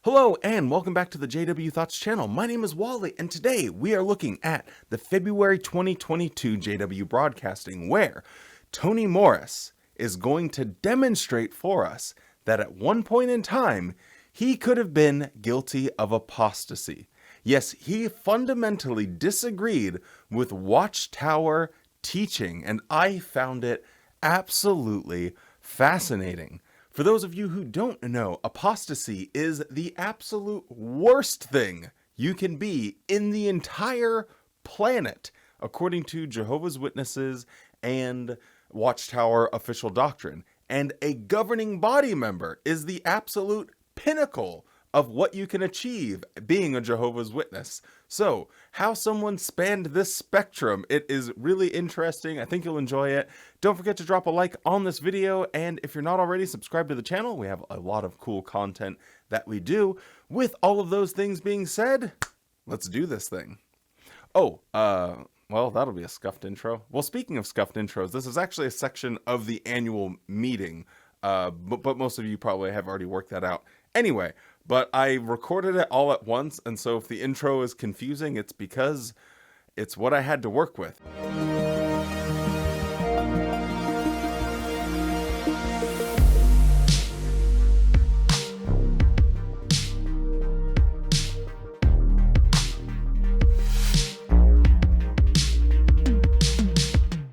Hello and welcome back to the JW Thoughts channel. My name is Wally and today we are looking at the February 2022 JW broadcasting where Tony Morris is going to demonstrate for us that at one point in time he could have been guilty of apostasy. Yes, he fundamentally disagreed with Watchtower teaching and I found it absolutely fascinating. For those of you who don't know, apostasy is the absolute worst thing you can be in the entire planet, according to Jehovah's Witnesses and Watchtower official doctrine. And a governing body member is the absolute pinnacle of what you can achieve being a Jehovah's Witness. So, how someone spanned this spectrum, it is really interesting. I think you'll enjoy it. Don't forget to drop a like on this video, and if you're not already, subscribe to the channel. We have a lot of cool content that we do. With all of those things being said, let's do this thing. Well, that'll be a scuffed intro. Well, speaking of scuffed intros, this is actually a section of the annual meeting, but most of you probably have already worked that out. Anyway, but I recorded it all at once, and so if the intro is confusing, it's because it's what I had to work with.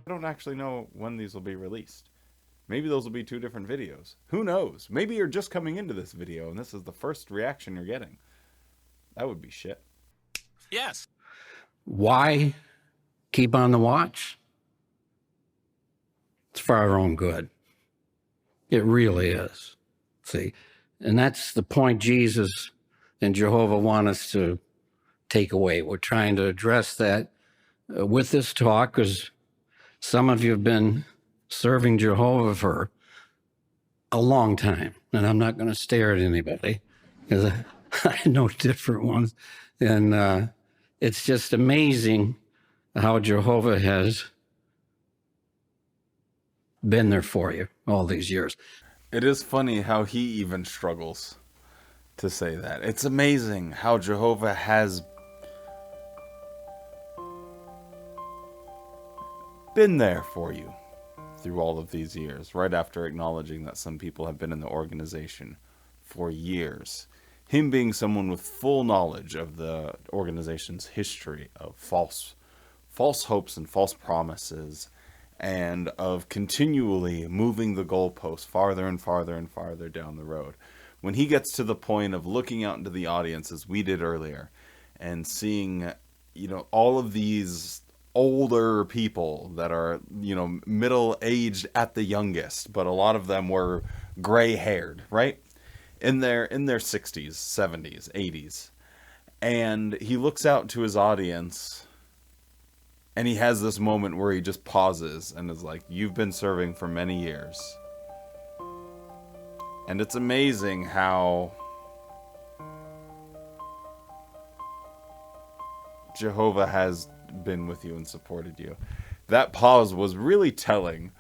I don't actually know when these will be released. Maybe those will be two different videos. Who knows? Maybe you're just coming into this video and this is the first reaction you're getting. That would be shit. Yes. Why keep on the watch? It's for our own good. It really is. See? And that's the point Jesus and Jehovah want us to take away. We're trying to address that with this talk because some of you have been serving Jehovah for a long time, and I'm not going to stare at anybody because I know different ones. And it's just amazing how Jehovah has been there for you all these years. It is funny how he even struggles to say that. It's amazing how Jehovah has been there for you through all of these years, right after acknowledging that some people have been in the organization for years. Him being someone with full knowledge of the organization's history of false hopes and false promises, and of continually moving the goalposts farther and farther and farther down the road. When he gets to the point of looking out into the audience, as we did earlier, and seeing, all of these older people that are, middle-aged at the youngest, but a lot of them were gray-haired, right? In their 60s, 70s, 80s. And he looks out to his audience and he has this moment where he just pauses and is like, "You've been serving for many years." And it's amazing how Jehovah has been with you and supported you. That pause was really telling,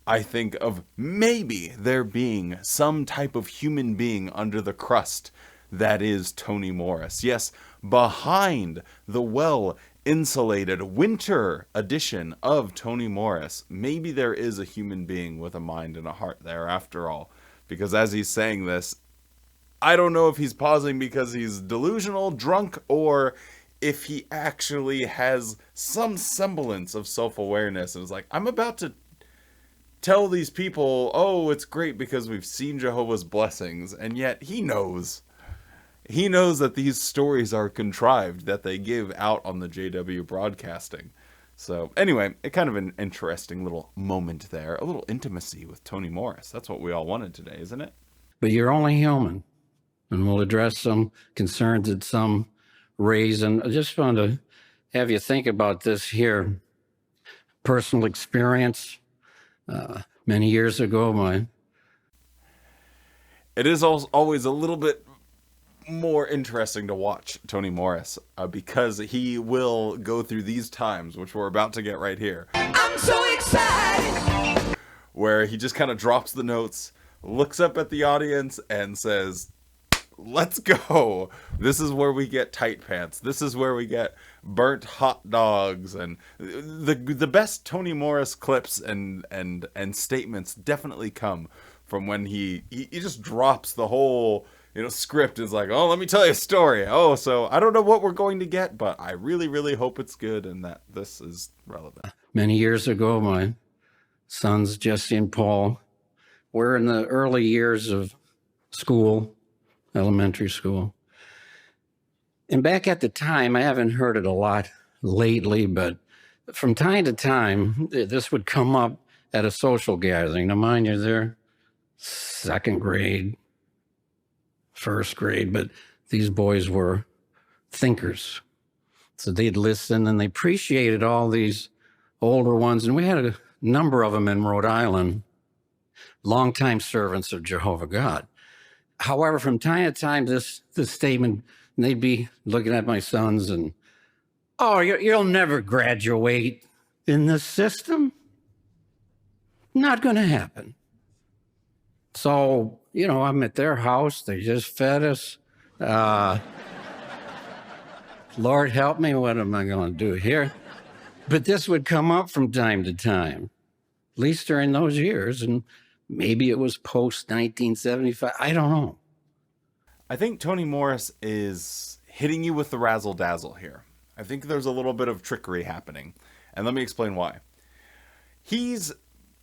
I think, of maybe there being some type of human being under the crust that is Tony Morris. Yes, behind the well-insulated winter edition of Tony Morris, maybe there is a human being with a mind and a heart there after all. Because as he's saying this, I don't know if he's pausing because he's delusional, drunk, or if he actually has some semblance of self-awareness and is like, I'm about to tell these people, oh, it's great because we've seen Jehovah's blessings, and yet he knows that these stories are contrived, that they give out on the JW broadcasting. So anyway, kind of an interesting little moment there, a little intimacy with Tony Morris. That's what we all wanted today, isn't it? But you're only human, and we'll address some concerns that some raise. And I just want to have you think about this here. Personal experience. Many years ago, it is always a little bit more interesting to watch Tony Morris because he will go through these times, which we're about to get right here. I'm so excited! Where he just kind of drops the notes, looks up at the audience, and says, let's go. This is where we get tight pants. This is where we get burnt hot dogs, and the best Tony Morris clips and statements definitely come from when he just drops the whole script. Is like, oh, let me tell you a story. Oh, so I don't know what we're going to get, but I really, really hope it's good and that this is relevant. Many years ago, my sons, Jesse and Paul, were in the early years of school, elementary school. And back at the time, I haven't heard it a lot lately, but from time to time, this would come up at a social gathering. Now, mind you, they're second grade, first grade, but these boys were thinkers. So they'd listen and they appreciated all these older ones. And we had a number of them in Rhode Island, longtime servants of Jehovah God. However, from time to time, this statement, they'd be looking at my sons and, oh, you'll never graduate in this system. Not going to happen. So, I'm at their house. They just fed us. Lord help me, what am I going to do here? But this would come up from time to time, at least during those years. And maybe it was post-1975. I don't know. I think Tony Morris is hitting you with the razzle-dazzle here. I think there's a little bit of trickery happening. And let me explain why. He's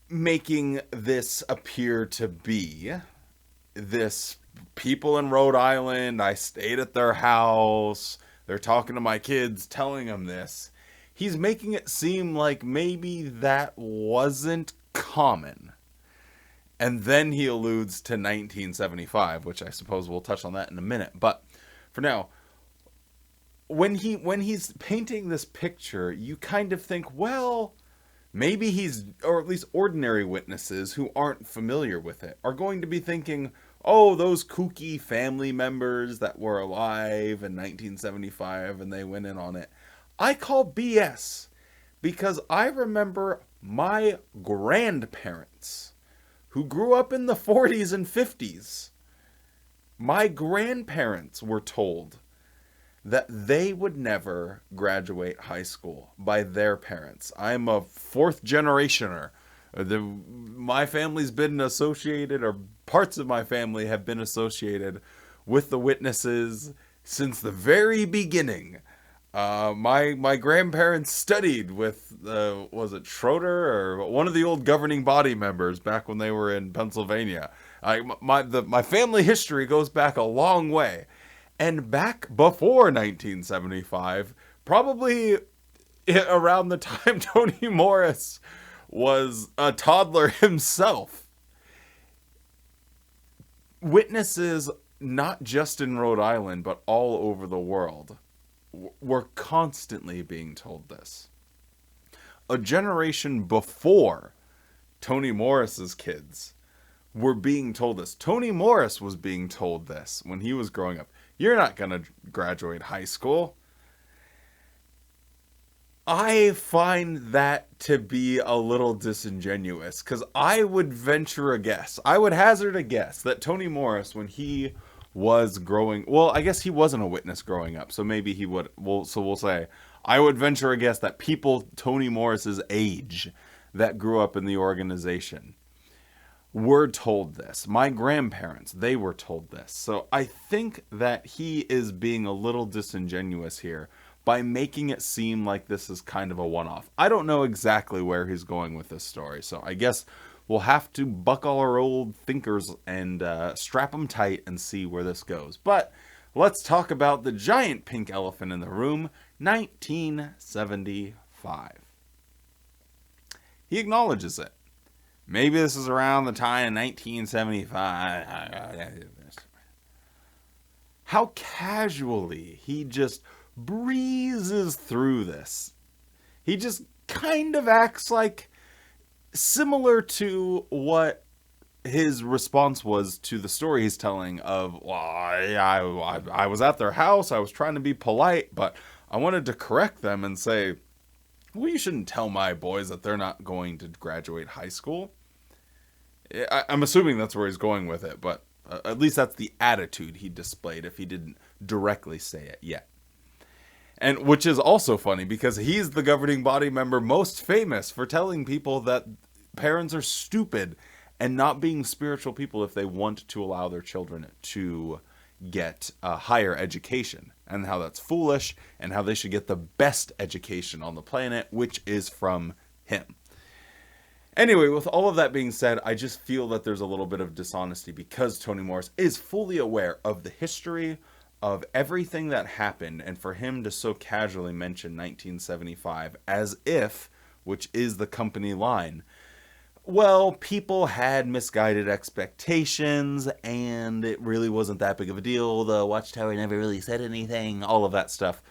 making this appear to be this people in Rhode Island. I stayed at their house. They're talking to my kids, telling them this. He's making it seem like maybe that wasn't common. And then he alludes to 1975, which I suppose we'll touch on that in a minute. But for now, when he's painting this picture, you kind of think, well, maybe or at least ordinary witnesses who aren't familiar with it are going to be thinking, oh, those kooky family members that were alive in 1975 and they went in on it. I call BS, because I remember my grandparents who grew up in the 40s and 50s. My grandparents were told that they would never graduate high school by their parents. I'm a fourth generationer. My family's been associated, or parts of my family have been associated with the witnesses since the very beginning. My grandparents studied with, was it Schroeder or one of the old governing body members back when they were in Pennsylvania. My family history goes back a long way. And back before 1975, probably around the time Tony Morris was a toddler himself, witnesses, not just in Rhode Island, but all over the world, were constantly being told this. A generation before Tony Morris's kids were being told this. Tony Morris was being told this when he was growing up. You're not going to graduate high school. I find that to be a little disingenuous, because I would venture a guess. I would hazard a guess that Tony Morris, when he was growing, well, I guess he wasn't a witness growing up, so maybe he would, we'll say, I would venture a guess that people Tony Morris's age that grew up in the organization were told this. My grandparents, they were told this. So I think that he is being a little disingenuous here by making it seem like this is kind of a one-off. I don't know exactly where he's going with this story, so I guess we'll have to buckle our old thinkers and strap them tight and see where this goes. But let's talk about the giant pink elephant in the room, 1975. He acknowledges it. Maybe this is around the time in 1975. How casually he just breezes through this. He just kind of acts like, similar to what his response was to the story he's telling of, well, I was at their house, I was trying to be polite, but I wanted to correct them and say, well, you shouldn't tell my boys that they're not going to graduate high school. I'm assuming that's where he's going with it, but At least that's the attitude he displayed if he didn't directly say it yet. And which is also funny because he's the governing body member most famous for telling people that parents are stupid and not being spiritual people if they want to allow their children to get a higher education, and how that's foolish and how they should get the best education on the planet, which is from him. Anyway, with all of that being said, I just feel that there's a little bit of dishonesty because Tony Morris is fully aware of the history of everything that happened, and for him to so casually mention 1975 as if, which is the company line, well, people had misguided expectations and it really wasn't that big of a deal. The Watchtower never really said anything, all of that stuff.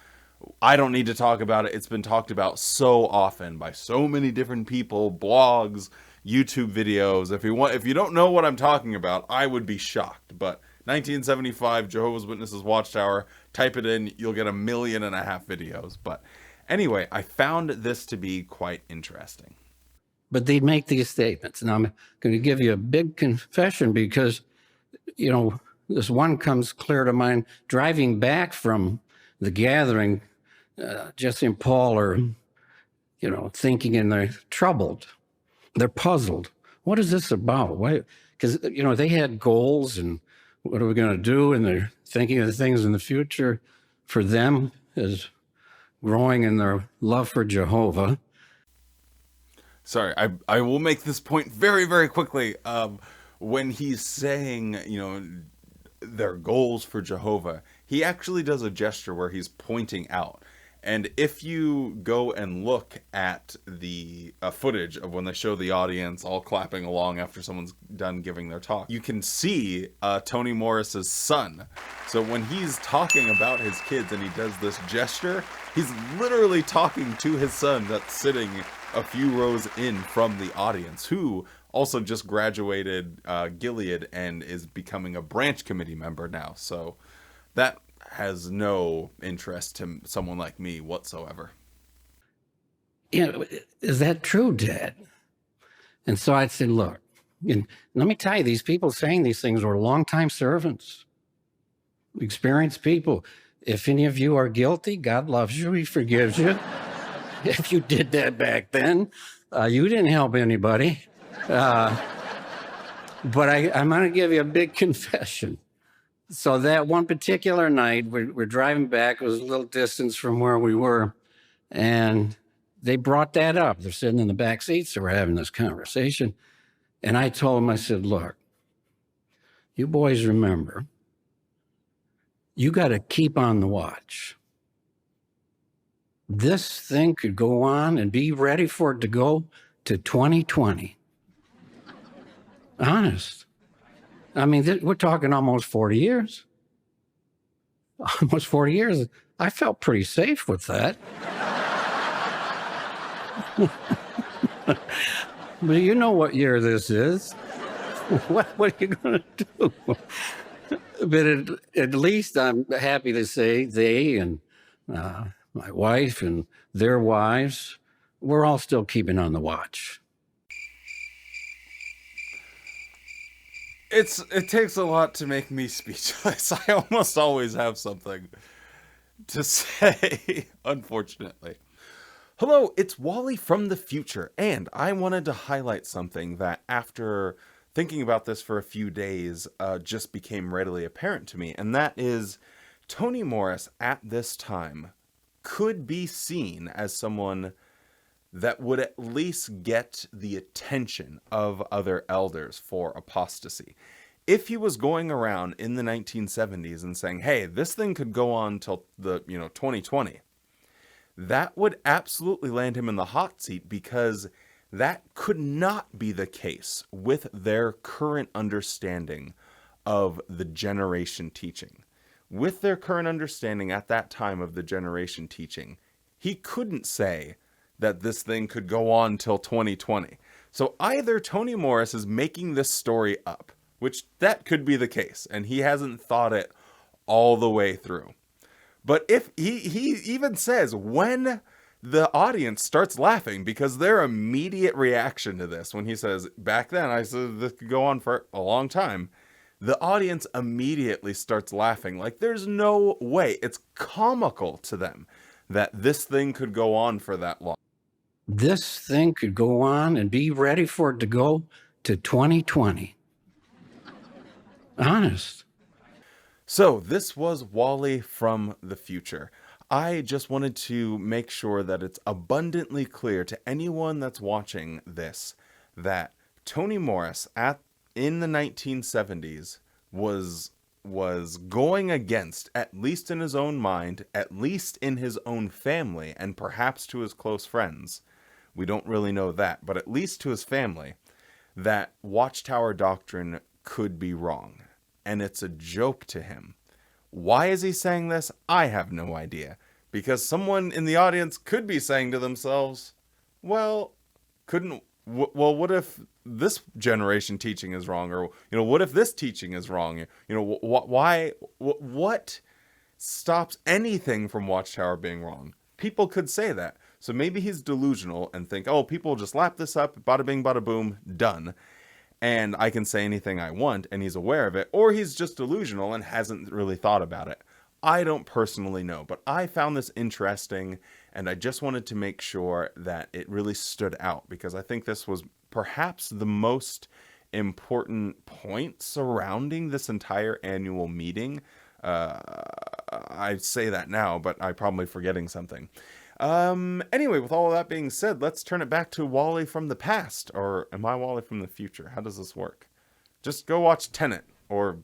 I don't need to talk about it. It's been talked about so often by so many different people, blogs, YouTube videos. If you don't know what I'm talking about, I would be shocked. But 1975 Jehovah's Witnesses Watchtower, type it in, you'll get 1.5 million videos. But anyway, I found this to be quite interesting. But they'd make these statements. And I'm going to give you a big confession because, this one comes clear to mind. Driving back from the gathering, Jesse and Paul are, thinking, and they're troubled. They're puzzled. What is this about? Why? Because, they had goals and what are we going to do? And they're thinking of the things in the future for them as growing in their love for Jehovah. Sorry, I will make this point very, very quickly. When he's saying, their goals for Jehovah, he actually does a gesture where he's pointing out. And if you go and look at the footage of when they show the audience all clapping along after someone's done giving their talk, you can see Tony Morris's son. So when he's talking about his kids and he does this gesture, he's literally talking to his son that's sitting a few rows in from the audience, who also just graduated Gilead and is becoming a branch committee member now. So that has no interest to someone like me whatsoever. Is that true, Dad? And so I'd say, look, and let me tell you, these people saying these things were longtime servants, experienced people. If any of you are guilty, God loves you. He forgives you. If you did that back then, you didn't help anybody. But I'm going to give you a big confession. So that one particular night, we're driving back. It was a little distance from where we were. And they brought that up. They're sitting in the back seats. So we're having this conversation. And I told them, I said, look, you boys remember, you got to keep on the watch. This thing could go on and be ready for it to go to 2020. Honest. I mean, we're talking almost 40 years. Almost 40 years. I felt pretty safe with that. But you know what year this is. What are you going to do? But at least I'm happy to say they and my wife and their wives, we're all still keeping on the watch. It takes a lot to make me speechless. I almost always have something to say, unfortunately. Hello, it's Wally from the future, and I wanted to highlight something that after thinking about this for a few days just became readily apparent to me, and that is Tony Morris at this time could be seen as someone that would at least get the attention of other elders for apostasy. If he was going around in the 1970s and saying, hey, this thing could go on till the 2020, that would absolutely land him in the hot seat, because that could not be the case with their current understanding of the generation teaching. With their current understanding at that time of the generation teaching, he couldn't say that this thing could go on till 2020. So either Tony Morris is making this story up, which that could be the case, and he hasn't thought it all the way through. But if he even says when the audience starts laughing, because their immediate reaction to this, when he says, back then I said this could go on for a long time, the audience immediately starts laughing. Like, there's no way. It's comical to them that this thing could go on for that long. This thing could go on and be ready for it to go to 2020. Honest. So this was Wally from the future. I just wanted to make sure that it's abundantly clear to anyone that's watching this that Tony Morris in the 1970s was going against, at least in his own mind, at least in his own family, and perhaps to his close friends. We don't really know that, but at least to his family, that Watchtower doctrine could be wrong. And it's a joke to him. Why is he saying this? I have no idea. Because someone in the audience could be saying to themselves, well, what if this generation teaching is wrong? Or, what if this teaching is wrong? What stops anything from Watchtower being wrong? People could say that. So maybe he's delusional and think, oh, people just lap this up, bada bing, bada boom, done. And I can say anything I want, and he's aware of it. Or he's just delusional and hasn't really thought about it. I don't personally know, but I found this interesting, and I just wanted to make sure that it really stood out, because I think this was perhaps the most important point surrounding this entire annual meeting. I say that now, but I'm probably forgetting something. Anyway, with all of that being said, let's turn it back to Wally from the past. Or am I Wally from the future? How does this work? Just go watch Tenet or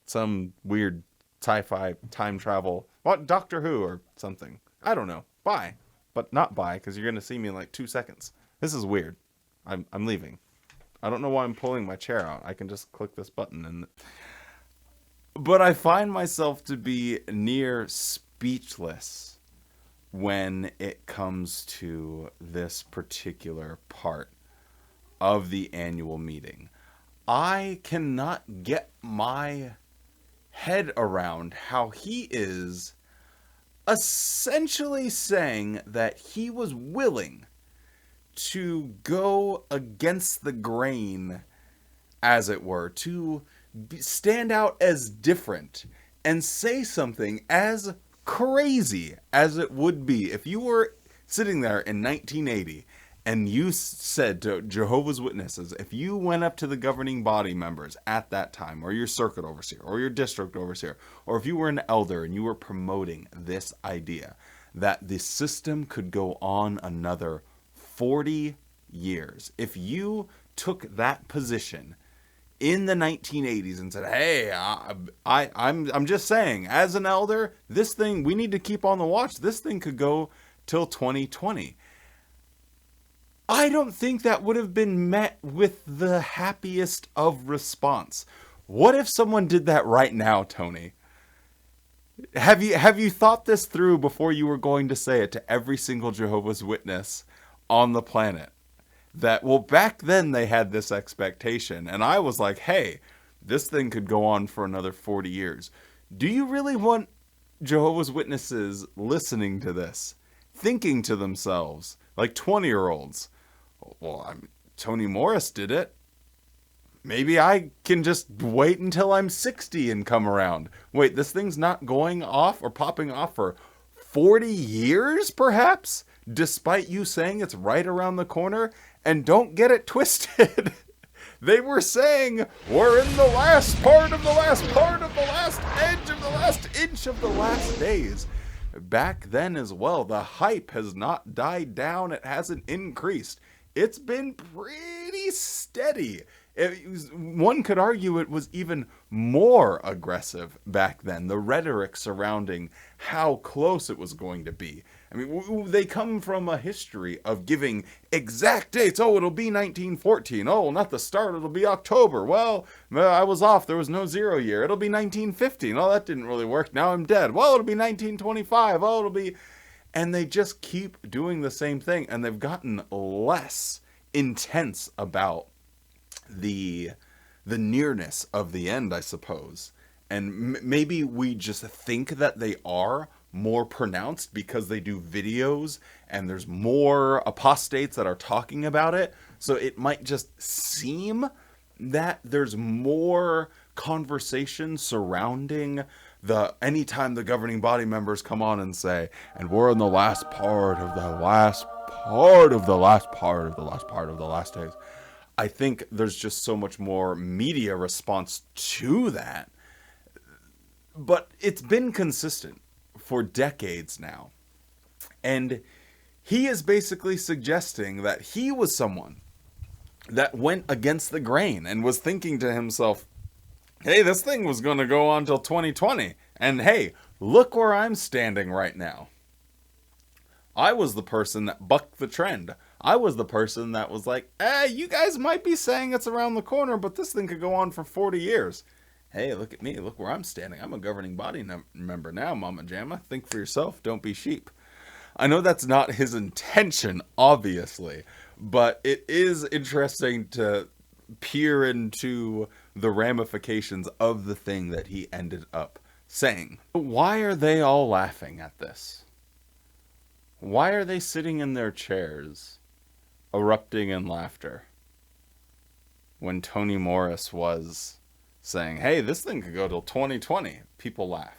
some weird sci-fi time travel. What, Doctor Who or something. I don't know. Bye. But not bye, because you're going to see me in like 2 seconds. This is weird. I'm leaving. I don't know why I'm pulling my chair out. I can just click this button and... But I find myself to be near speechless when it comes to this particular part of the annual meeting. I cannot get my head around how he is essentially saying that he was willing to go against the grain, as it were, to stand out as different and say something as crazy as it would be if you were sitting there in 1980 and you said to Jehovah's Witnesses, if you went up to the governing body members at that time, or your circuit overseer, or your district overseer, or if you were an elder and you were promoting this idea that the system could go on another 40 years, if you took that position in the 1980s and said, hey, I'm just saying, as an elder, this thing, we need to keep on the watch. This thing could go till 2020. I don't think that would have been met with the happiest of response. What if someone did that right now, Tony? Have you thought this through before you were going to say it to every single Jehovah's Witness on the planet? That, well, back then they had this expectation, and I was like, hey, this thing could go on for another 40 years. Do you really want Jehovah's Witnesses listening to this, thinking to themselves, like 20-year-olds, well, Tony Morris did it. Maybe I can just wait until I'm 60 and come around. Wait, this thing's not going off or popping off for 40 years, perhaps? Despite you saying it's right around the corner? And don't get it twisted. They were saying, we're in the last part of the last part of the last edge of the last inch of the last days. Back then as well, the hype has not died down. It hasn't increased. It's been pretty steady. One could argue it was even more aggressive back then, the rhetoric surrounding how close it was going to be. I mean, they come from a history of giving exact dates. Oh, it'll be 1914. Oh, not the start, it'll be October. Well, I was off. There was no 0 year. It'll be 1915. Oh, that didn't really work. Now I'm dead. Well, it'll be 1925. Oh, it'll be... And they just keep doing the same thing, and they've gotten less intense about the nearness of the end, I suppose. And maybe we just think that they are more pronounced because they do videos and there's more apostates that are talking about it. So it might just seem that there's more conversation surrounding anytime the governing body members come on and say, and we're in the last part of the last part of the last part of the last part of the last days. I think there's just so much more media response to that. But it's been consistent for decades now. And he is basically suggesting that he was someone that went against the grain and was thinking to himself, hey, this thing was going to go on till 2020. And hey, look where I'm standing right now. I was the person that bucked the trend. I was the person that was like, you guys might be saying it's around the corner, but this thing could go on for 40 years. Hey, look at me. Look where I'm standing. I'm a governing body member now, Mama Jamma. Think for yourself. Don't be sheep. I know that's not his intention, obviously, but it is interesting to peer into the ramifications of the thing that he ended up saying. Why are they all laughing at this? Why are they sitting in their chairs, erupting in laughter, when Tony Morris was saying, hey, this thing could go till 2020, people laugh.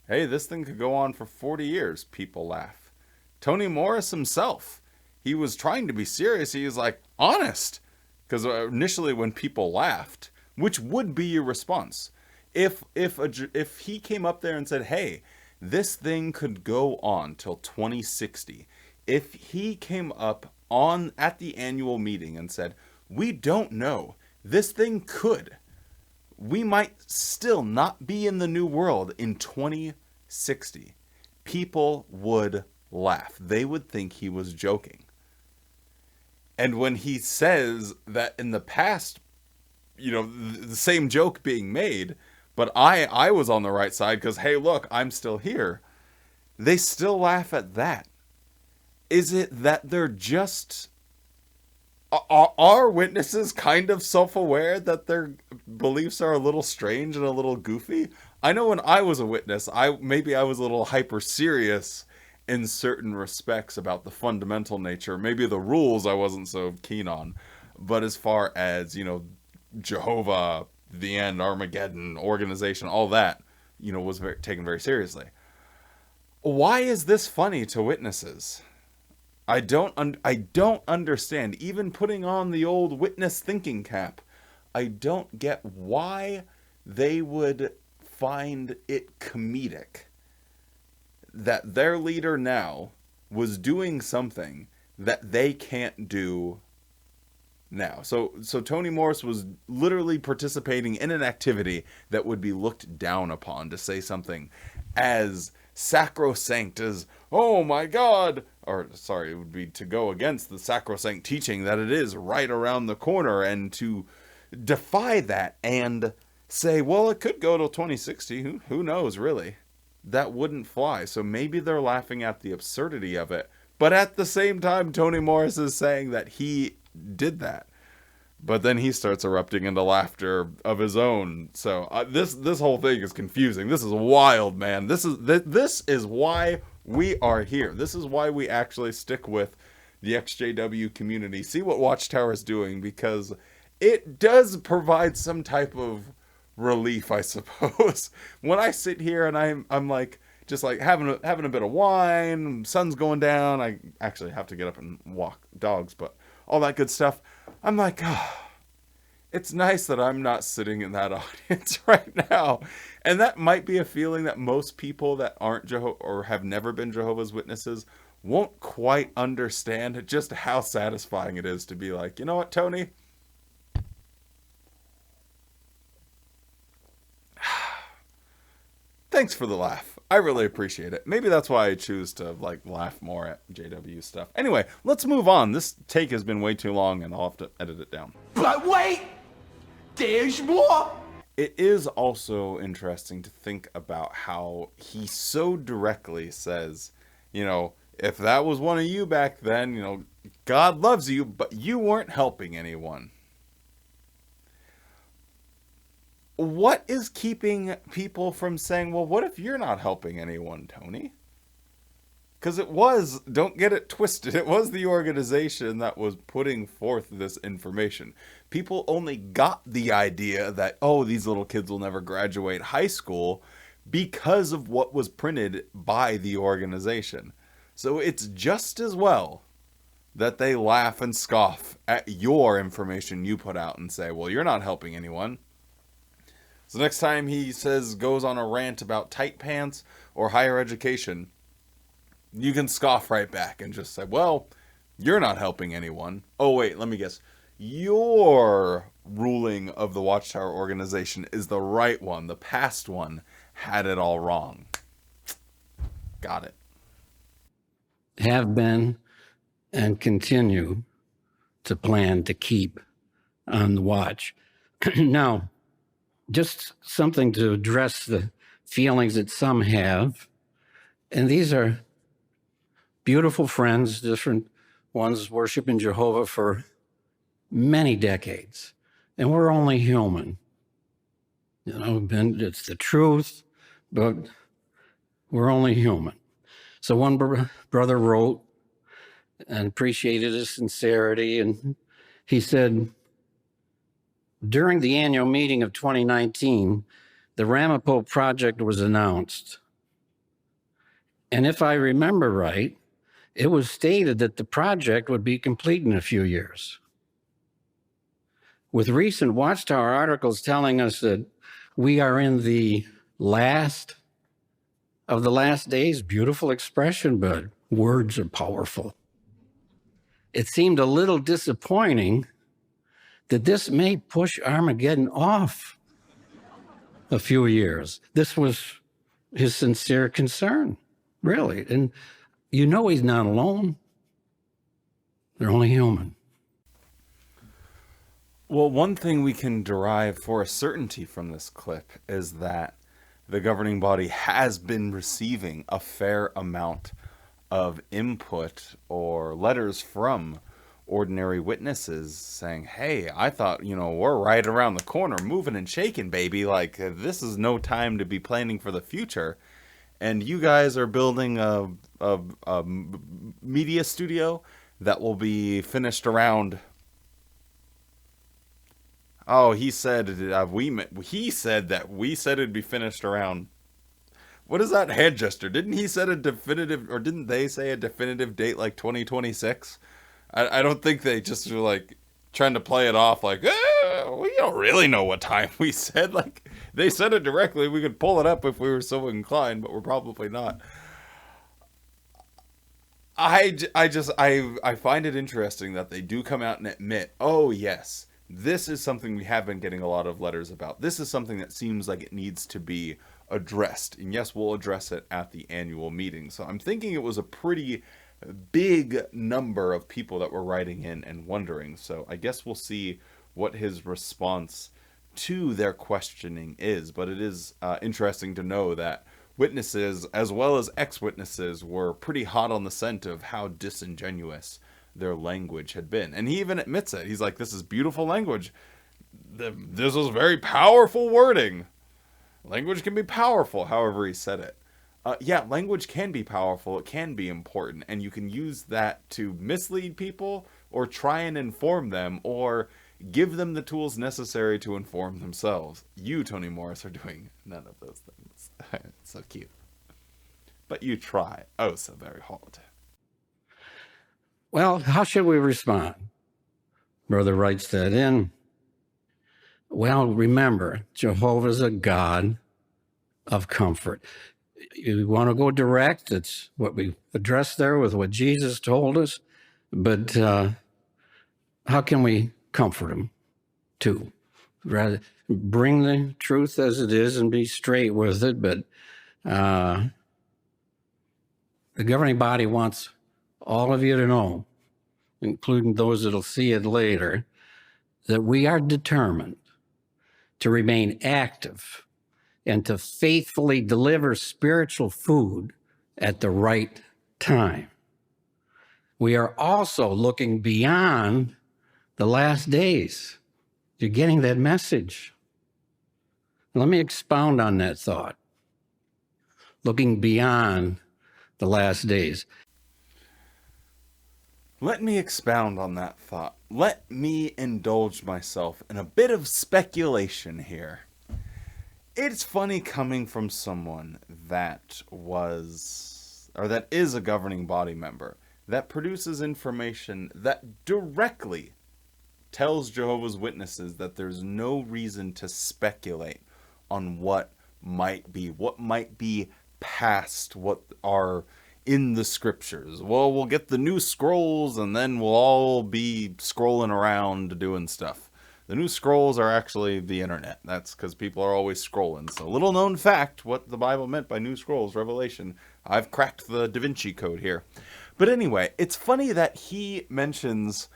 Hey, this thing could go on for 40 years, people laugh. Tony Morris himself, he was trying to be serious. He was like, honest. Because initially when people laughed, which would be your response, if he came up there and said, hey, this thing could go on till 2060, if he came up at the annual meeting and said, we don't know, this thing could, we might still not be in the new world in 2060, people would laugh. They would think he was joking. And when he says that in the past, the same joke being made, but I was on the right side because, hey, look, I'm still here, they still laugh at that. Is it that they're just... Are witnesses kind of self-aware that their beliefs are a little strange and a little goofy? I know when I was a witness, maybe I was a little hyper serious in certain respects about the fundamental nature. Maybe the rules I wasn't so keen on. But as far as, Jehovah, the end, Armageddon, organization, all that, was taken very seriously. Why is this funny to witnesses? I don't understand. Even putting on the old witness thinking cap, I don't get why they would find it comedic that their leader now was doing something that they can't do now. So Tony Morris was literally participating in an activity that would be looked down upon, to say something as sacrosanct as, oh my God, or sorry, it would be to go against the sacrosanct teaching that it is right around the corner, and to defy that and say, well, it could go till 2060. Who knows, really? That wouldn't fly. So maybe they're laughing at the absurdity of it. But at the same time, Tony Morris is saying that he did that. But then he starts erupting into laughter of his own. So this whole thing is confusing. This is wild, man. This is why we are here. This is why we actually stick with the EXJW community. See what Watchtower is doing, because it does provide some type of relief, I suppose. When I sit here and I'm like just like having a bit of wine, sun's going down. I actually have to get up and walk dogs, but all that good stuff. I'm like, it's nice that I'm not sitting in that audience right now. And that might be a feeling that most people that aren't or have never been Jehovah's Witnesses won't quite understand just how satisfying it is to be like, you know what, Tony? Thanks for the laugh. I really appreciate it. Maybe that's why I choose to laugh more at JW stuff. Anyway, let's move on. This take has been way too long and I'll have to edit it down. But wait! There's more! It is also interesting to think about how he so directly says, if that was one of you back then, God loves you, but you weren't helping anyone. What is keeping people from saying, well, what if you're not helping anyone, Tony? Because it was, don't get it twisted, it was the organization that was putting forth this information. People only got the idea that, oh, these little kids will never graduate high school because of what was printed by the organization. So it's just as well that they laugh and scoff at your information you put out and say, well, you're not helping anyone. So next time he goes on a rant about tight pants or higher education, you can scoff right back and just say, well, you're not helping anyone. Oh, wait, let me guess. Your ruling of the Watchtower organization is the right one. The past one had it all wrong. Got it. Have been and continue to plan to keep on the watch. Now, just something to address the feelings that some have. And these are beautiful friends, different ones worshiping Jehovah for many decades. And we're only human. You know, it's the truth, but we're only human. So one brother wrote and appreciated his sincerity, and he said, during the annual meeting of 2019, the Ramapo project was announced. And if I remember right, it was stated that the project would be complete in a few years. With recent Watchtower articles telling us that we are in the last of the last days, beautiful expression, but words are powerful. It seemed a little disappointing that this may push Armageddon off a few years. This was his sincere concern, really. And you know he's not alone. They're only human. Well, one thing we can derive for a certainty from this clip is that the governing body has been receiving a fair amount of input or letters from ordinary witnesses saying, hey, I thought, we're right around the corner, moving and shaking, baby. Like, this is no time to be planning for the future. And you guys are building a media studio that will be finished around... Oh, he said that we said it'd be finished around... What is that head gesture? Didn't he set a definitive, or didn't they say a definitive date like 2026? I don't think they just were like trying to play it off like, we don't really know what time we said. Like, they said it directly. We could pull it up if we were so inclined, but we're probably not. I find it interesting that they do come out and admit, oh yes, this is something we have been getting a lot of letters about. This is something that seems like it needs to be addressed. And yes, we'll address it at the annual meeting. So I'm thinking it was a pretty big number of people that were writing in and wondering. So I guess we'll see what his response to their questioning is. But it is interesting to know that witnesses, as well as ex-witnesses, were pretty hot on the scent of how disingenuous their language had been. And he even admits it. He's like, this is beautiful language. This was very powerful wording. Language can be powerful, however he said it. Yeah, language can be powerful. It can be important. And you can use that to mislead people or try and inform them or give them the tools necessary to inform themselves. You, Tony Morris, are doing none of those things. It's so cute. But you try. Oh, so very hard. Well, how should we respond? Brother writes that in. Well, remember, Jehovah's a God of comfort. You want to go direct, it's what we addressed there with what Jesus told us. But how can we comfort him too? Rather, bring the truth as it is and be straight with it. But the governing body wants all of you to know, including those that'll see it later, that we are determined to remain active and to faithfully deliver spiritual food at the right time. We are also looking beyond the last days. You're getting that message. Let me expound on that thought. Looking beyond the last days. Let me expound on that thought. Let me indulge myself in a bit of speculation here. It's funny coming from someone that that is a governing body member, that produces information that directly tells Jehovah's Witnesses that there's no reason to speculate on what might be past what are in the scriptures. Well, we'll get the new scrolls and then we'll all be scrolling around doing stuff. The new scrolls are actually the internet. That's because people are always scrolling. So, little known fact, what the Bible meant by new scrolls, Revelation. I've cracked the Da Vinci Code here. But anyway, it's funny that he mentions,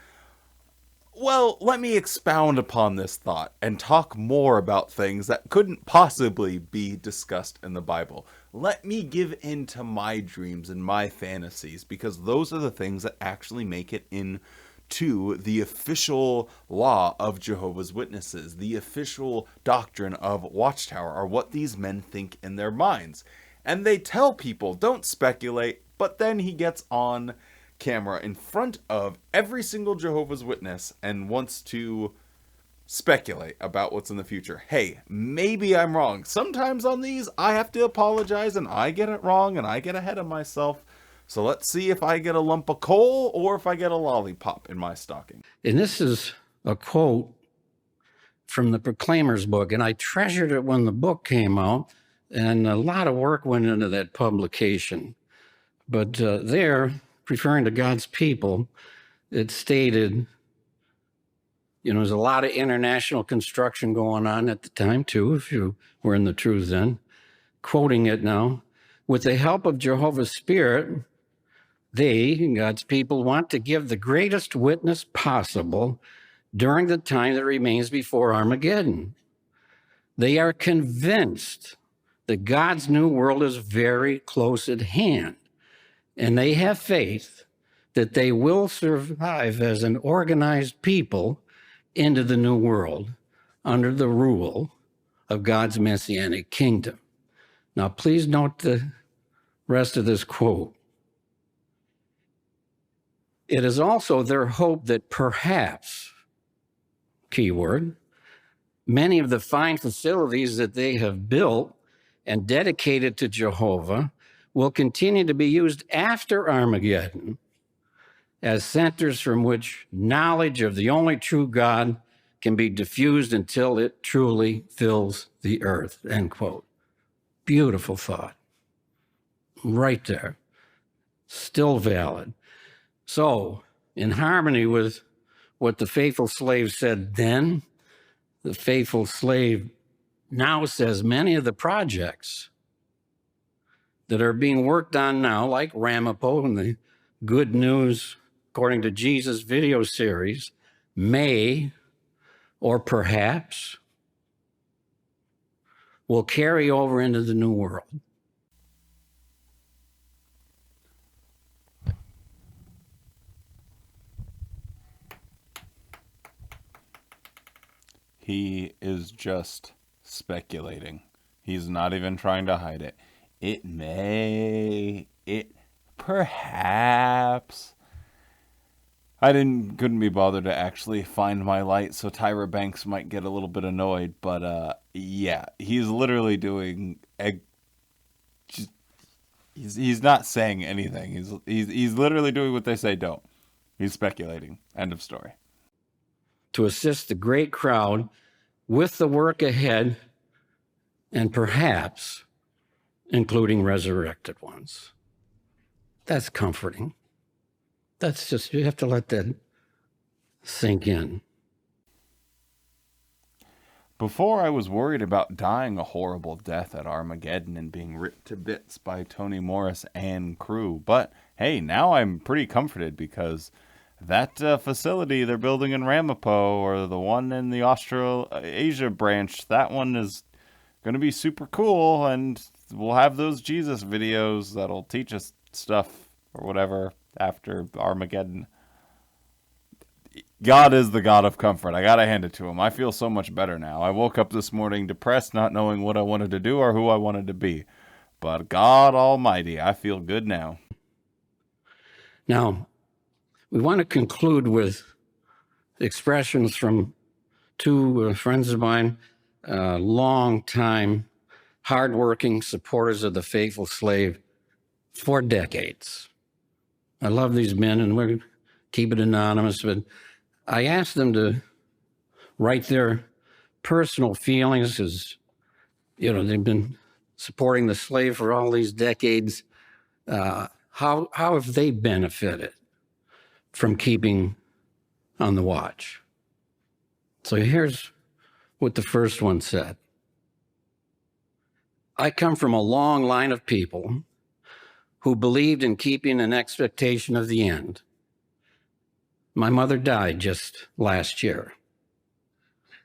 well, let me expound upon this thought and talk more about things that couldn't possibly be discussed in the Bible. Let me give in to my dreams and my fantasies, because those are the things that actually make it into the official law of Jehovah's Witnesses. The official doctrine of Watchtower are what these men think in their minds. And they tell people, don't speculate, but then he gets on camera in front of every single Jehovah's Witness and wants to speculate about what's in the future. Hey, maybe I'm wrong. Sometimes on these, I have to apologize and I get it wrong and I get ahead of myself. So let's see if I get a lump of coal or if I get a lollipop in my stocking. And this is a quote from the Proclaimer's book, and I treasured it when the book came out, and a lot of work went into that publication. But there, referring to God's people, it stated, there's a lot of international construction going on at the time, too, if you were in the truth then. Quoting it now, with the help of Jehovah's Spirit, they, God's people, want to give the greatest witness possible during the time that remains before Armageddon. They are convinced that God's new world is very close at hand, and they have faith that they will survive as an organized people into the new world under the rule of God's messianic kingdom. Now, please note the rest of this quote. It is also their hope that perhaps, keyword, many of the fine facilities that they have built and dedicated to Jehovah will continue to be used after Armageddon as centers from which knowledge of the only true God can be diffused until it truly fills the earth, end quote. Beautiful thought. Right there. Still valid. So, in harmony with what the faithful slave said then, the faithful slave now says many of the projects that are being worked on now, like Ramapo and the Good News According to Jesus video series, may, or perhaps, will carry over into the new world. He is just speculating. He's not even trying to hide it. Perhaps. I couldn't be bothered to actually find my light, so Tyra Banks might get a little bit annoyed, but yeah, he's literally doing he's not saying anything. He's literally doing what they say don't. He's speculating. End of story. To assist the great crowd with the work ahead, and perhaps including resurrected ones. That's comforting. That's just, you have to let that sink in. Before, I was worried about dying a horrible death at Armageddon and being ripped to bits by Tony Morris and crew. But hey, now I'm pretty comforted because that facility they're building in Ramapo, or the one in the Australasia branch, that one is going to be super cool, and we'll have those Jesus videos that'll teach us stuff or whatever after Armageddon. God is the God of comfort. I gotta hand it to him. I feel so much better now. I woke up this morning depressed, not knowing what I wanted to do or who I wanted to be. But God Almighty, I feel good now. Now, we want to conclude with expressions from two friends of mine, long-time, hardworking supporters of the faithful slave for decades. I love these men, and we'll keep it anonymous, but I asked them to write their personal feelings as, they've been supporting the slave for all these decades. How have they benefited from keeping on the watch? So here's what the first one said. I come from a long line of people who believed in keeping an expectation of the end. My mother died just last year,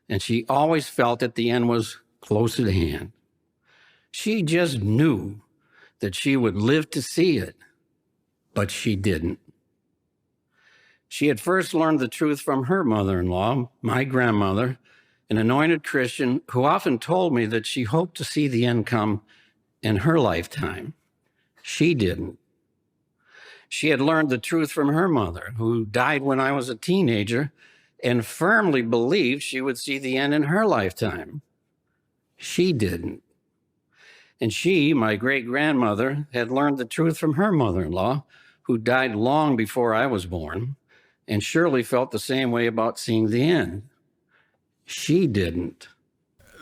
and she always felt that the end was close at hand. She just knew that she would live to see it, but she didn't. She had first learned the truth from her mother-in-law, my grandmother, an anointed Christian who often told me that she hoped to see the end come in her lifetime. She didn't. She had learned the truth from her mother, who died when I was a teenager, and firmly believed she would see the end in her lifetime. She didn't. And she, my great-grandmother, had learned the truth from her mother-in-law, who died long before I was born, and surely felt the same way about seeing the end. She didn't.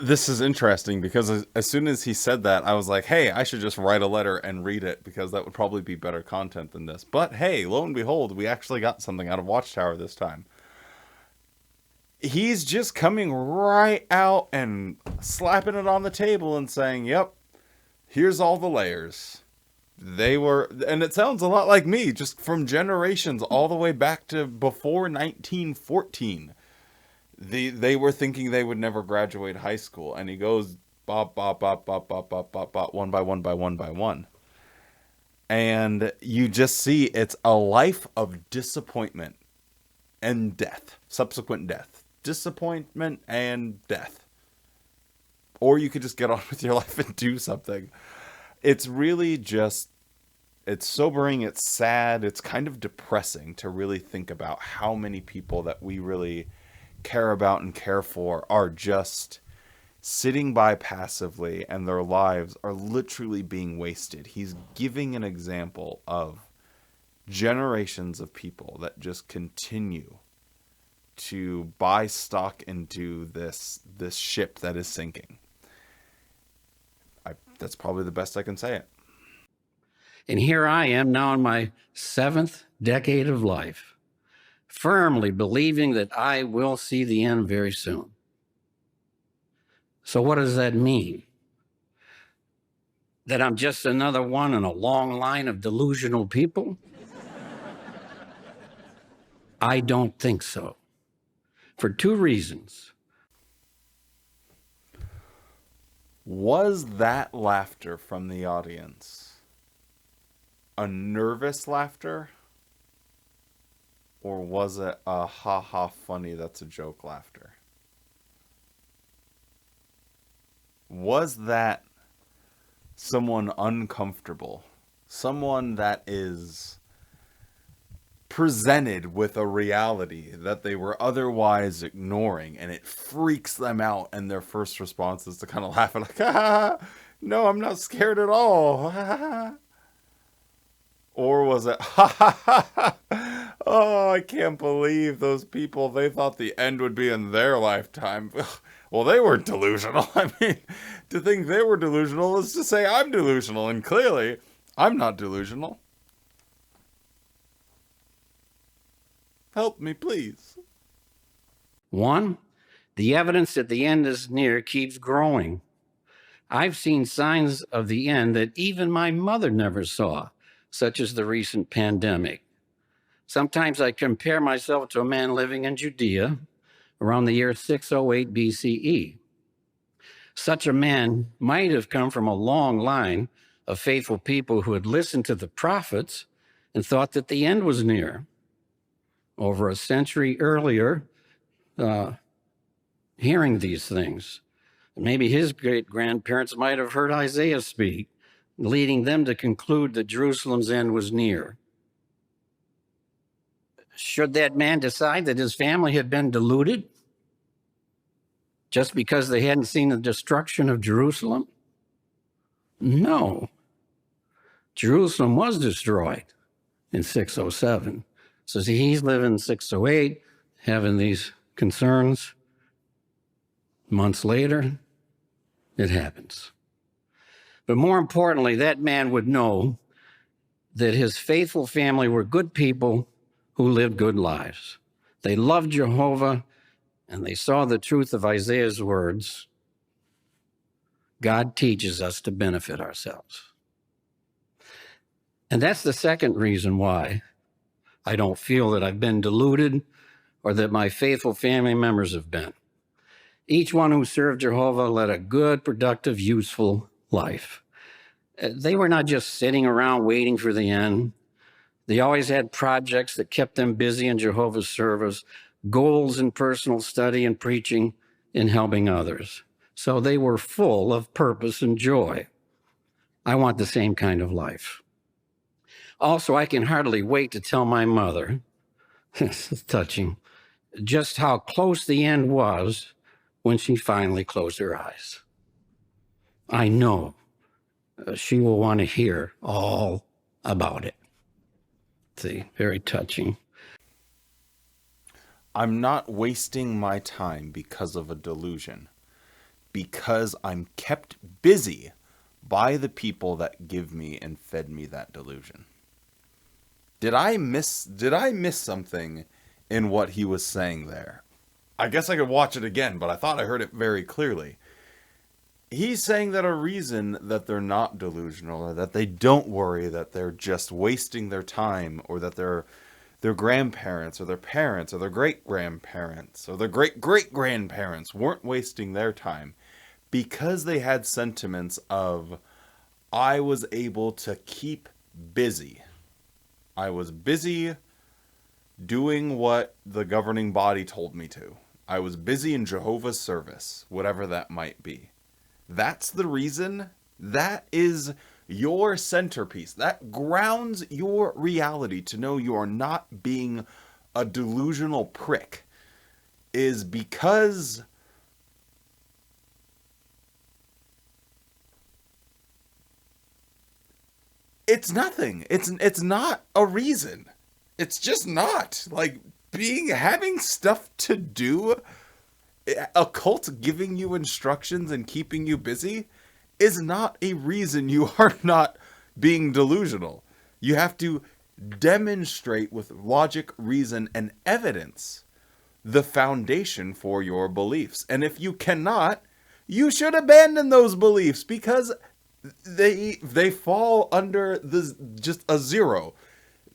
This is interesting because as soon as he said that, I was like, hey, I should just write a letter and read it because that would probably be better content than this. But hey, lo and behold, we actually got something out of Watchtower this time. He's just coming right out and slapping it on the table and saying, yep, here's all the layers. They were, and it sounds a lot like me, just from generations all the way back to before 1914. They were thinking they would never graduate high school, and he goes bop, bop, bop, bop, bop, bop, bop, bop, one by one by one by one. And you just see it's a life of disappointment and death, subsequent death, disappointment and death. Or you could just get on with your life and do something. It's really just, it's sobering, it's sad, it's kind of depressing to really think about how many people that we really care about and care for are just sitting by passively and their lives are literally being wasted. He's giving an example of generations of people that just continue to buy stock into this ship that is sinking. That's probably the best I can say it. And here I am now in my 7th decade of life, firmly believing that I will see the end very soon. So what does that mean? That I'm just another one in a long line of delusional people? I don't think so. For 2 reasons. Was that laughter from the audience a nervous laughter? Or was it a ha-ha funny, that's a joke laughter? Was that someone uncomfortable? Someone that is presented with a reality that they were otherwise ignoring, and it freaks them out, and their first response is to kind of laugh and like, ah, no, I'm not scared at all. Or was it, oh, I can't believe those people, they thought the end would be in their lifetime. Well, they weren't delusional. I mean, to think they were delusional is to say I'm delusional, and clearly I'm not delusional. Help me, please. 1, the evidence that the end is near keeps growing. I've seen signs of the end that even my mother never saw, such as the recent pandemic. Sometimes I compare myself to a man living in Judea around the year 608 BCE. Such a man might have come from a long line of faithful people who had listened to the prophets and thought that the end was near. Over a century earlier, hearing these things. Maybe his great-grandparents might have heard Isaiah speak leading them to conclude that Jerusalem's end was near. Should that man decide that his family had been deluded just because they hadn't seen the destruction of Jerusalem? No. Jerusalem was destroyed in 607. So see, he's living in 608, having these concerns. Months later, it happens. But more importantly, that man would know that his faithful family were good people who lived good lives. They loved Jehovah, and they saw the truth of Isaiah's words. God teaches us to benefit ourselves. And that's the second reason why I don't feel that I've been deluded or that my faithful family members have been. Each one who served Jehovah led a good, productive, useful life. They were not just sitting around waiting for the end. They always had projects that kept them busy in Jehovah's service, goals in personal study and preaching and helping others. So they were full of purpose and joy. I want the same kind of life. Also, I can hardly wait to tell my mother, this is touching, just how close the end was when she finally closed her eyes. I know she will want to hear all about it. See, very touching. I'm not wasting my time because of a delusion, because I'm kept busy by the people that give me and fed me that delusion. Did I miss something in what he was saying there? I guess I could watch it again, but I thought I heard it very clearly. He's saying that a reason that they're not delusional, or that they don't worry that they're just wasting their time, or that their grandparents or their parents or their great-grandparents or their great-great-grandparents weren't wasting their time because they had sentiments of, I was able to keep busy. I was busy doing what the governing body told me to. I was busy in Jehovah's service, whatever that might be. That's the reason. That is your centerpiece. That grounds your reality to know you are not being a delusional prick, is because it's nothing. It's not a reason. It's just not. Like, having stuff to do, a cult giving you instructions and keeping you busy is not a reason you are not being delusional. You have to demonstrate with logic, reason, and evidence the foundation for your beliefs. And if you cannot, you should abandon those beliefs, because they fall under just a zero.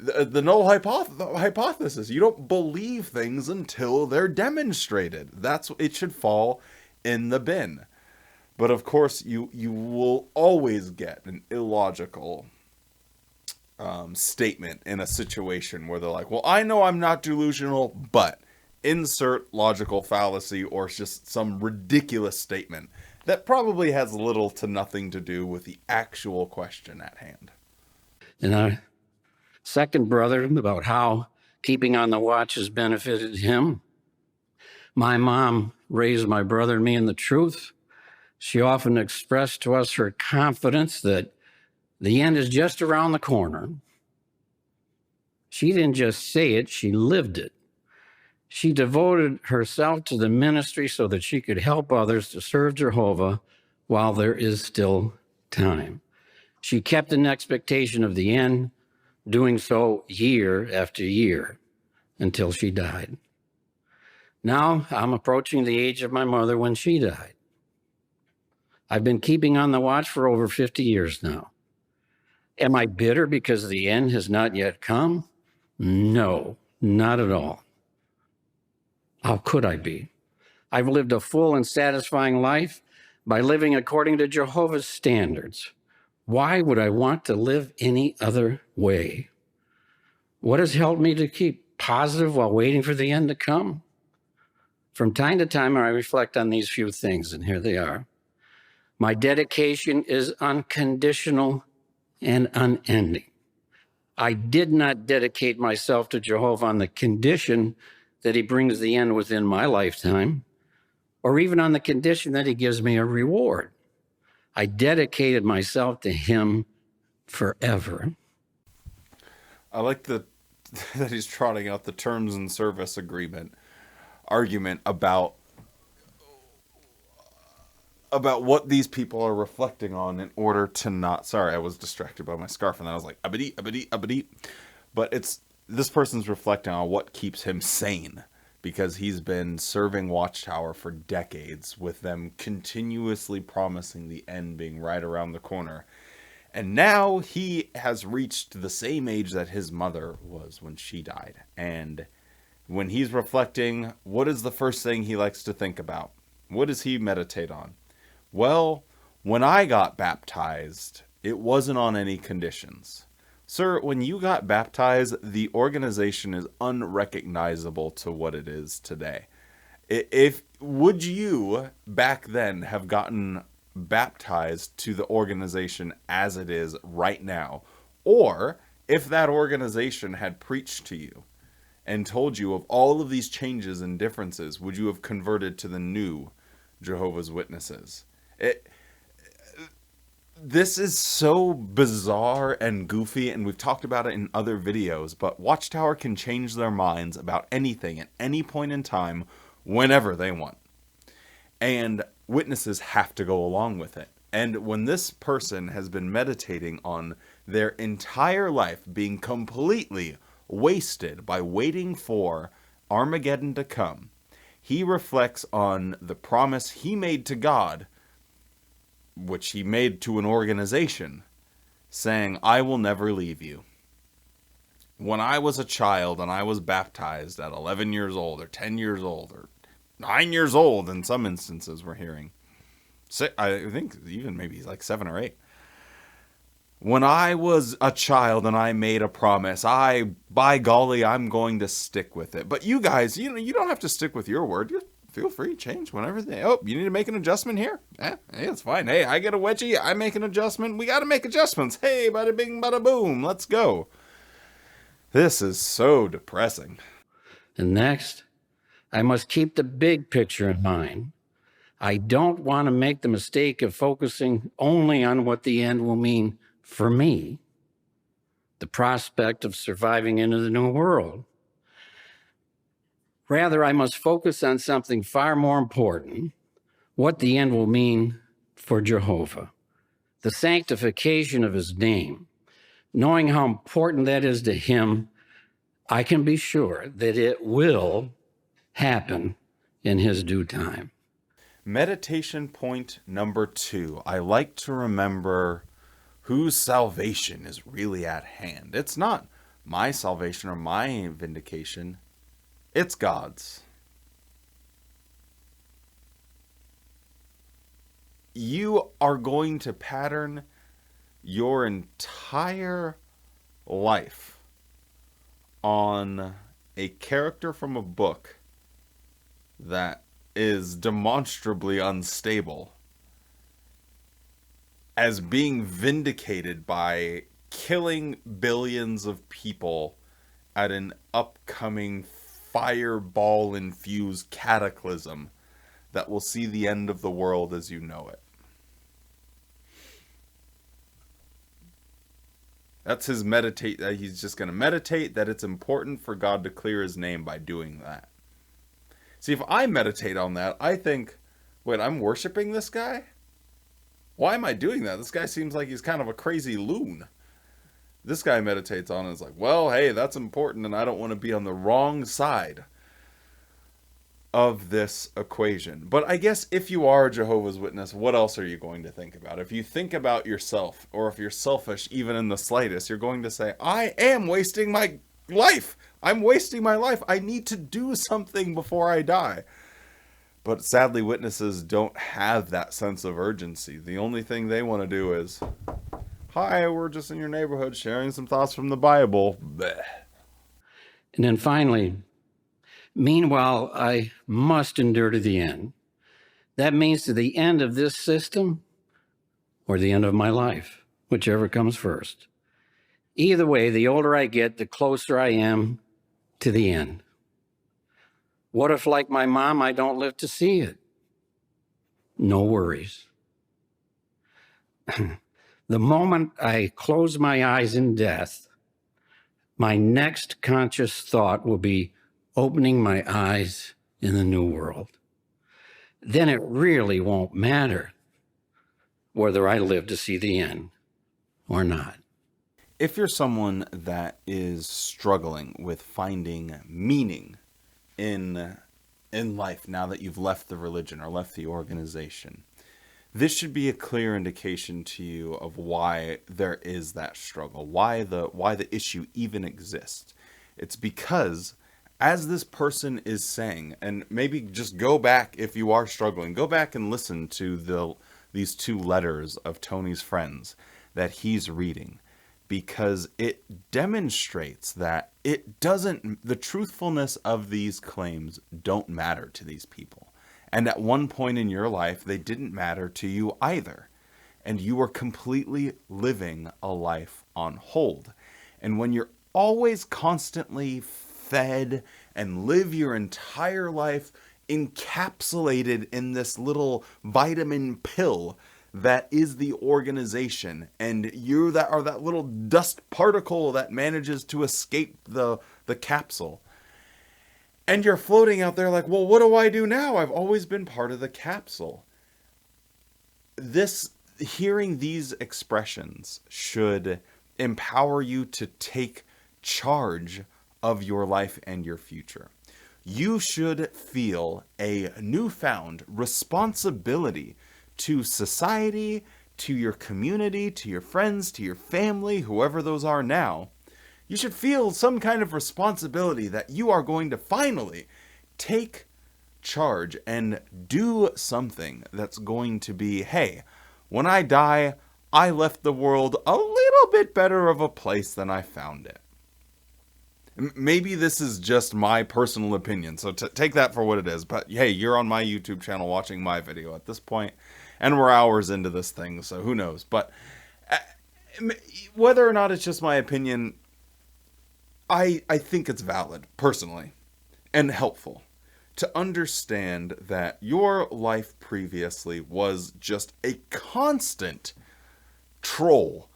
The null hypothesis. You don't believe things until they're demonstrated. It should fall in the bin. But of course, you will always get an illogical statement in a situation where they're like, well, I know I'm not delusional, but insert logical fallacy or just some ridiculous statement that probably has little to nothing to do with the actual question at hand. And our second brother, about how keeping on the watch has benefited him. My mom raised my brother and me in the truth. She often expressed to us her confidence that the end is just around the corner. She didn't just say it, she lived it. She devoted herself to the ministry so that she could help others to serve Jehovah while there is still time. She kept an expectation of the end, doing so year after year until she died. Now I'm approaching the age of my mother when she died. I've been keeping on the watch for over 50 years now. Am I bitter because the end has not yet come? No, not at all. How could I be? I've lived a full and satisfying life by living according to Jehovah's standards. Why would I want to live any other way? What has helped me to keep positive while waiting for the end to come? From time to time, I reflect on these few things, and here they are. My dedication is unconditional and unending. I did not dedicate myself to Jehovah on the condition that he brings the end within my lifetime, or even on the condition that he gives me a reward. I dedicated myself to him forever. I like that he's trotting out the terms and service agreement argument about what these people are reflecting on in order to not... Sorry, I was distracted by my scarf, and then I was like, abadi, abadi, abadi. But this person's reflecting on what keeps him sane, because he's been serving Watchtower for decades, with them continuously promising the end being right around the corner. And now he has reached the same age that his mother was when she died. And when he's reflecting, what is the first thing he likes to think about? What does he meditate on? Well, when I got baptized, it wasn't on any conditions. Sir, when you got baptized, the organization is unrecognizable to what it is today. Would you back then have gotten baptized to the organization as it is right now? Or if that organization had preached to you and told you of all of these changes and differences, would you have converted to the new Jehovah's Witnesses? This is so bizarre and goofy, and we've talked about it in other videos, but Watchtower can change their minds about anything at any point in time, whenever they want. And witnesses have to go along with it. And when this person has been meditating on their entire life being completely wasted by waiting for Armageddon to come, he reflects on the promise he made to God, which he made to an organization, saying, I will never leave you. When I was a child and I was baptized at 11 years old or 10 years old or 9 years old in some instances we're hearing, I think even maybe like 7 or 8. When I was a child and I made a promise, by golly, I'm going to stick with it. But you guys, you don't have to stick with your word. Feel free to change whenever you need to make an adjustment here. Hey, it's fine. Hey, I get a wedgie. I make an adjustment. We got to make adjustments. Hey, bada bing, bada boom. Let's go. This is so depressing. And next, I must keep the big picture in mind. I don't want to make the mistake of focusing only on what the end will mean for me, the prospect of surviving into the new world. Rather, I must focus on something far more important, what the end will mean for Jehovah, the sanctification of his name. Knowing how important that is to him, I can be sure that it will happen in his due time. Meditation point number 2. I like to remember whose salvation is really at hand. It's not my salvation or my vindication. It's God's. You are going to pattern your entire life on a character from a book that is demonstrably unstable as being vindicated by killing billions of people at an upcoming fireball-infused cataclysm that will see the end of the world as you know it. That's his meditate. He's just going to meditate that it's important for God to clear his name by doing that. See, if I meditate on that, I think, wait, I'm worshiping this guy? Why am I doing that? This guy seems like he's kind of a crazy loon. This guy meditates on it and is like, well, hey, that's important, and I don't want to be on the wrong side of this equation. But I guess if you are a Jehovah's Witness, what else are you going to think about? If you think about yourself, or if you're selfish even in the slightest, you're going to say, I am wasting my life. I'm wasting my life. I need to do something before I die. But sadly, witnesses don't have that sense of urgency. The only thing they want to do is, hi, we're just in your neighborhood sharing some thoughts from the Bible. Blech. And then finally, meanwhile, I must endure to the end. That means to the end of this system or the end of my life. whichever comes first. Either way, the older I get, the closer I am to the end. What if, like my mom, I don't live to see it? No worries. The moment I close my eyes in death, my next conscious thought will be opening my eyes in the new world. Then it really won't matter whether I live to see the end or not. If you're someone that is struggling with finding meaning in life now that you've left the religion or left the organization, this should be a clear indication to you of why there is that struggle, why the issue even exists. It's because, as this person is saying, and maybe just go back if you are struggling, go back and listen to these 2 letters of Tony's friends that he's reading, because it demonstrates that the truthfulness of these claims don't matter to these people. And at one point in your life, they didn't matter to you either. And you were completely living a life on hold. And when you're always constantly fed and live your entire life encapsulated in this little vitamin pill that is the organization, and you that are that little dust particle that manages to escape the capsule, and you're floating out there like, well, what do I do now? I've always been part of the capsule. Hearing these expressions should empower you to take charge of your life and your future. You should feel a newfound responsibility to society, to your community, to your friends, to your family, whoever those are now. You should feel some kind of responsibility that you are going to finally take charge and do something that's going to be, hey, when I die, I left the world a little bit better of a place than I found it. Maybe this is just my personal opinion, so take that for what it is. But hey, you're on my YouTube channel watching my video at this point, and we're hours into this thing, so who knows. But whether or not it's just my opinion, I think it's valid, personally, and helpful to understand that your life previously was just a constant troll.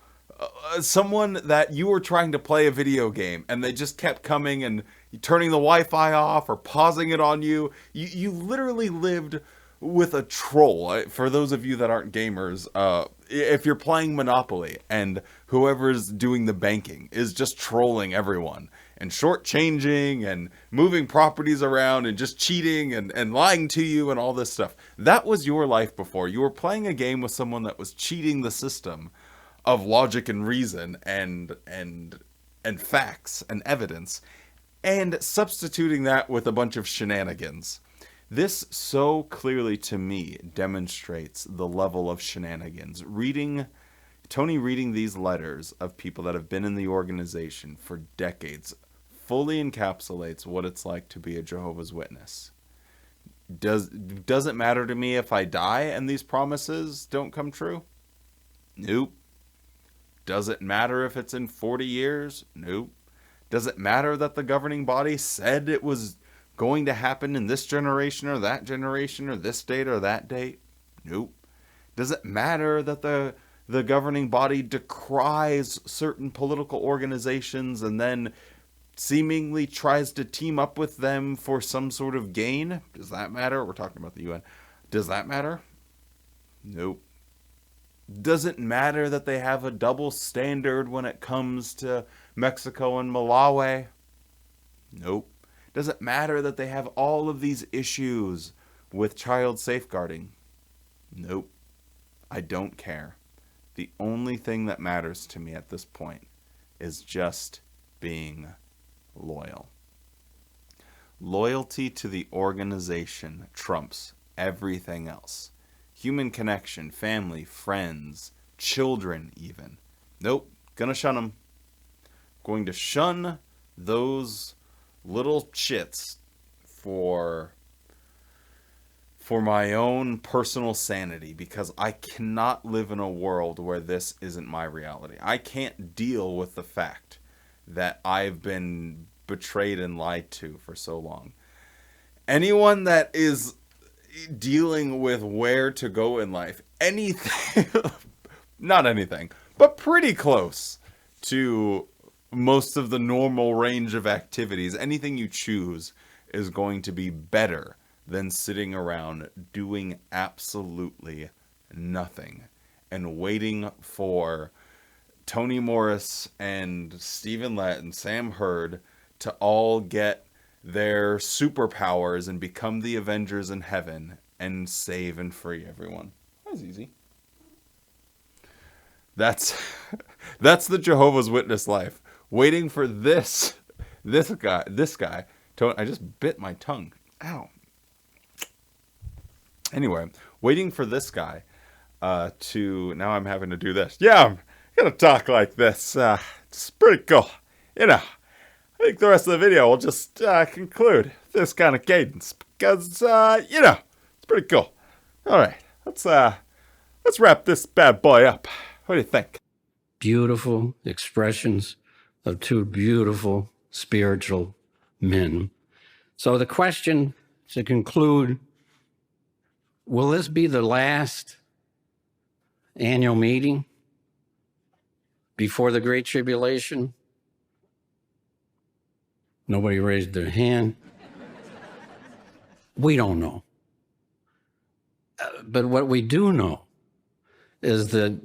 Someone that you were trying to play a video game and they just kept coming and turning the Wi-Fi off or pausing it on you. You literally lived with a troll. For those of you that aren't gamers, if you're playing Monopoly and whoever's doing the banking is just trolling everyone and shortchanging and moving properties around and just cheating and lying to you and all this stuff. That was your life before. You were playing a game with someone that was cheating the system of logic and reason and facts and evidence, and substituting that with a bunch of shenanigans. This so clearly to me demonstrates the level of shenanigans. Tony reading these letters of people that have been in the organization for decades fully encapsulates what it's like to be a Jehovah's Witness. Does it matter to me if I die and these promises don't come true? Nope. Does it matter if it's in 40 years? Nope. Does it matter that the governing body said it was going to happen in this generation or that generation or this date or that date? Nope. Does it matter that the governing body decries certain political organizations and then seemingly tries to team up with them for some sort of gain? Does that matter? We're talking about the UN. Does that matter? Nope. Does it matter that they have a double standard when it comes to Mexico and Malawi? Nope. Does it matter that they have all of these issues with child safeguarding? Nope. I don't care. The only thing that matters to me at this point is just being loyal. Loyalty to the organization trumps everything else. Human connection, family, friends, children even. Nope, gonna shun them. Going to shun those little shits for for my own personal sanity, because I cannot live in a world where this isn't my reality. I can't deal with the fact that I've been betrayed and lied to for so long. Anyone that is dealing with where to go in life, anything, not anything, but pretty close to most of the normal range of activities, anything you choose is going to be better than sitting around doing absolutely nothing and waiting for Tony Morris and Stephen Lett and Sam Hurd to all get their superpowers and become the Avengers in heaven and save and free everyone. That was easy. That's the Jehovah's Witness life. Waiting for this guy. I just bit my tongue. Ow. Anyway, waiting for this guy to, now I'm having to do this. Yeah, I'm going to talk like this. It's pretty cool. I think the rest of the video will just conclude this kind of cadence because, it's pretty cool. All right, let's wrap this bad boy up. What do you think? Beautiful expressions of two beautiful spiritual men. So the question to conclude, will this be the last annual meeting before the Great Tribulation? Nobody raised their hand. We don't know. But what we do know is that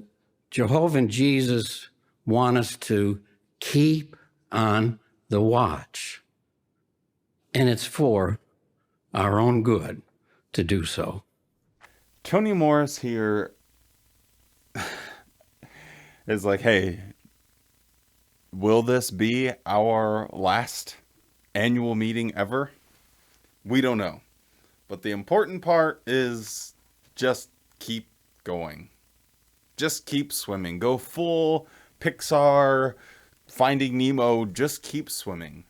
Jehovah and Jesus want us to keep on the watch. And it's for our own good to do so. Tony Morris here is like, hey, will this be our last annual meeting ever? We don't know. But the important part is just keep going. Just keep swimming. Go full Pixar, Finding Nemo. Just keep swimming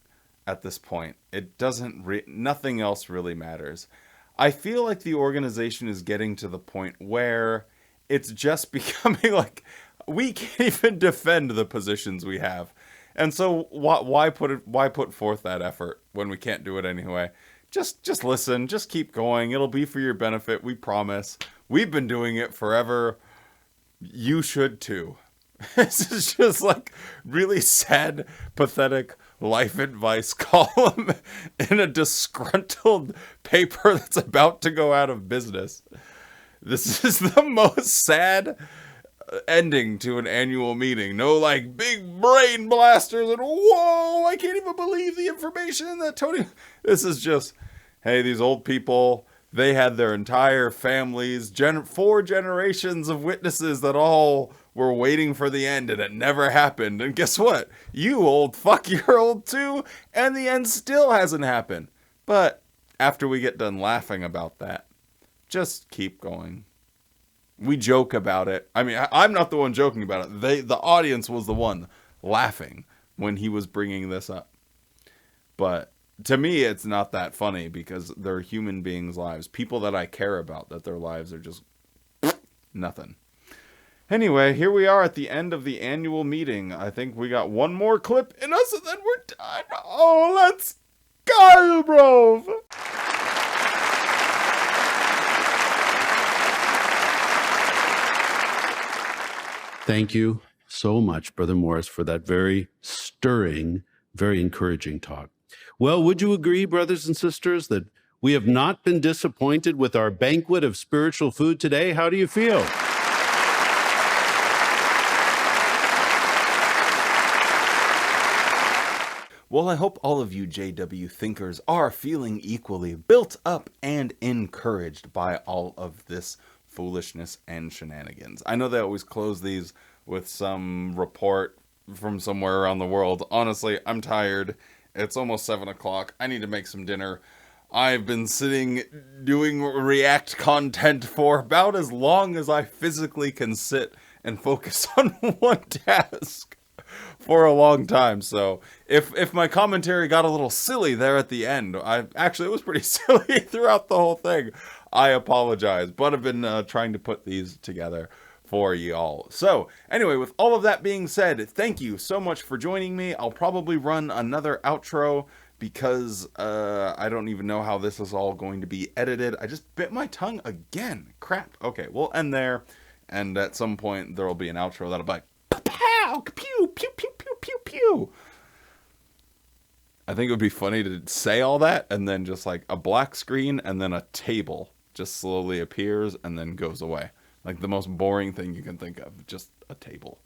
at this point. It doesn't, nothing else really matters. I feel like the organization is getting to the point where it's just becoming like, we can't even defend the positions we have. And so why put forth that effort when we can't do it anyway? Just listen, just keep going. It'll be for your benefit, we promise. We've been doing it forever. You should too. This is just like really sad, pathetic life advice column in a disgruntled paper that's about to go out of business. This is the most sad ending to an annual meeting. No like big brain blasters and whoa, I can't even believe the information that Tony... This is just, hey, these old people, they had their entire families, 4 generations of witnesses that all were waiting for the end, and it never happened. And guess what? You old fuck, you're old too, and the end still hasn't happened. But after we get done laughing about that, just keep going. We joke about it. I mean, I'm not the one joking about it. The audience was the one laughing when he was bringing this up. But to me, it's not that funny because they're human beings' lives. People that I care about, that their lives are just nothing. Anyway, here we are at the end of the annual meeting. I think we got one more clip in us and then we're done. Oh, let's go, bro. Thank you so much, Brother Morris, for that very stirring, very encouraging talk. Well, would you agree, brothers and sisters, that we have not been disappointed with our banquet of spiritual food today? How do you feel? Well, I hope all of you JW thinkers are feeling equally built up and encouraged by all of this foolishness and shenanigans. I know they always close these with some report from somewhere around the world. Honestly, I'm tired. It's almost 7 o'clock. I need to make some dinner. I've been sitting doing React content for about as long as I physically can sit and focus on one task. for a long time. So if my commentary got a little silly there at the end, it was pretty silly throughout the whole thing. I apologize, but I've been trying to put these together for y'all. So anyway, with all of that being said, thank you so much for joining me. I'll probably run another outro because I don't even know how this is all going to be edited. I just bit my tongue again. Crap. Okay, we'll end there. And at some point, there will be an outro that'll be like, pow, pew, pew, pew, pew, pew, pew. I think it would be funny to say all that, and then just like a black screen, and then a table just slowly appears and then goes away. Like the most boring thing you can think of, just a table.